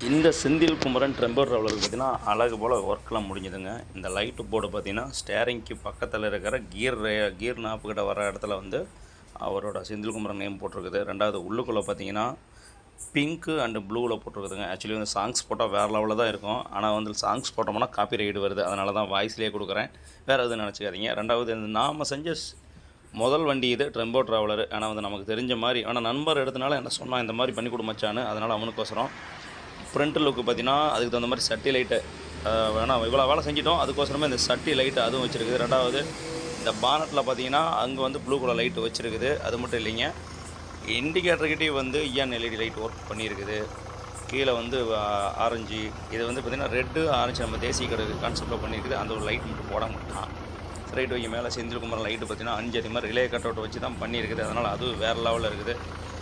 இந்த செந்தில் குமரன் ட்ரெம்போ ட்ராவலருக்கு பார்த்தீங்கன்னா அழகு போல் ஒர்க்லாம் முடிஞ்சுதுங்க. இந்த லைட்டு போர்டு பார்த்தீங்கன்னா ஸ்டேரிங்க்கு பக்கத்தில் இருக்கிற கியர் நாப்புக்கிட்ட வர இடத்துல வந்து அவரோட செந்தில் குமரன் நேம் போட்டிருக்குது. ரெண்டாவது உள்ளுக்குள்ளே பார்த்தீங்கன்னா பிங்க்கு அண்டு ப்ளூவில் போட்டிருக்குதுங்க. ஆக்சுவலி வந்து சாங்ஸ் போட்டால் வேறு லெவலில் தான் இருக்கும். ஆனால் வந்து சாங்ஸ் போட்டோம்னா காப்பி ரைடு வருது. அதனால தான் வாய்ஸ்லேயே கொடுக்குறேன், வேறு எதுவும் நினச்சிக்காதீங்க. ரெண்டாவது நாம் செஞ்ச முதல் வண்டி இது ட்ரெம்போ ட்ராவலரு. ஆனால் வந்து நமக்கு தெரிஞ்ச மாதிரி, ஆனால் நண்பர் எடுத்தனால என்ன சொன்னால் இந்த மாதிரி பண்ணி கொடுமச்சான்னு, அதனால் அவனுக்கோசரம் ஃப்ரண்ட் லுக்கு பார்த்தீங்கன்னா அதுக்கு தகுந்த மாதிரி சட்டி லைட்டு வேணாம், இவ்வளோ வேலை செஞ்சிட்டோம், அதுக்கோசரமே இந்த சட்டி லைட்டு அதுவும் வச்சுருக்குது. ரெண்டாவது இந்த பானட்டில் பார்த்தீங்கன்னா அங்கே வந்து ப்ளூ கலர் லைட்டு வச்சுருக்குது. அது மட்டும் இல்லைங்க, இண்டிகேட்டர்கிட்டே வந்து EN LED லைட் ஒர்க் பண்ணியிருக்குது. கீழே வந்து ஆரஞ்சு, இது வந்து பார்த்திங்கன்னா ரெட்டு ஆரஞ்சு நம்ம தேசிய கடை கான்செப்டில் பண்ணியிருக்குது. அந்த ஒரு லைட் மட்டும் போட மாட்டான். ரைட் வைக்க மேலே செந்தில் குமரன் லைட்டு பார்த்தீங்கன்னா 5 அது மாதிரி ரிலே கட் அவுட் வச்சு தான் பண்ணியிருக்குது. அதனால் அதுவும் வேறு லெவலில் இருக்குது.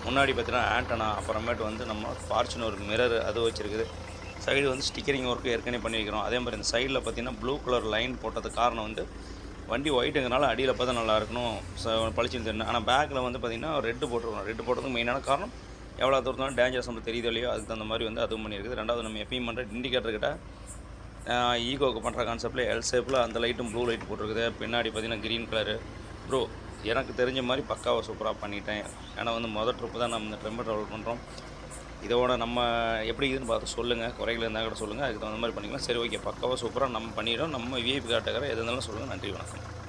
முன்னாடி பார்த்தீங்கன்னா ஆண்டனா, அப்புறமேட்டு வந்து நம்ம ஃபார்ச்சுனர் மிரர் அது வச்சுருக்குது. சைடு வந்து ஸ்டிக்கரிங் ஒர்க்கு ஏற்கனவே பண்ணி வைக்கிறோம். அதே மாதிரி இந்த சைடில் பார்த்தீங்கன்னா ப்ளூ கலர் லைன் போட்டதுக்கு காரணம் வந்து வண்டி ஒயிட்டுங்கிறனால அடியில் பார்த்தா நல்லா இருக்கணும், பளிச்சுன்னு தெரியணும். ஆனால் பேக்கில் வந்து பார்த்திங்கன்னா ரெட்டு போட்டுருக்கணும். ரெட்டு போட்டதுக்கு மெயினான காரணம் எவ்வளோ தூரத்துனாலும் டேஞ்சரஸ் நம்ம தெரியுதோ இல்லையோ, அதுக்கு தகுந்த மாதிரி வந்து அதுவும் பண்ணியிருக்குது. ரெண்டாவது நம்ம எப்பயும் பண்ணுற இண்டிகேட்டர்கிட்ட ஈகோவுக்கு பண்ணுற கான்செப்டில் எல் ஷேப்பில் அந்த லைட்டும் ப்ளூ லைட் போட்டிருக்குது. பின்னாடி பார்த்திங்கன்னா க்ரீன் கலரு. ப்ரோ எனக்கு தெரிஞ்ச மாதிரி பக்காவாக சூப்பராக பண்ணிட்டேன். ஏன்னா வந்து மொதல் ட்ரிப்பு தான் நம்ம இந்த ட்ரெம்போ ட்ராவல் பண்ணுறோம். இதோட நம்ம எப்படி இதுன்னு பார்த்து சொல்லுங்கள், குறைகள் இருந்தால் கூட சொல்லுங்கள், அதுக்கு தகுந்த மாதிரி பண்ணிக்கலாம். சரி, ஓகே, பக்காவாக சூப்பராக நம்ம பண்ணிடுறோம். நம்ம VIP காட்டுகிற எது இருந்தாலும் சொல்லுங்கள். நன்றி, வணக்கம்.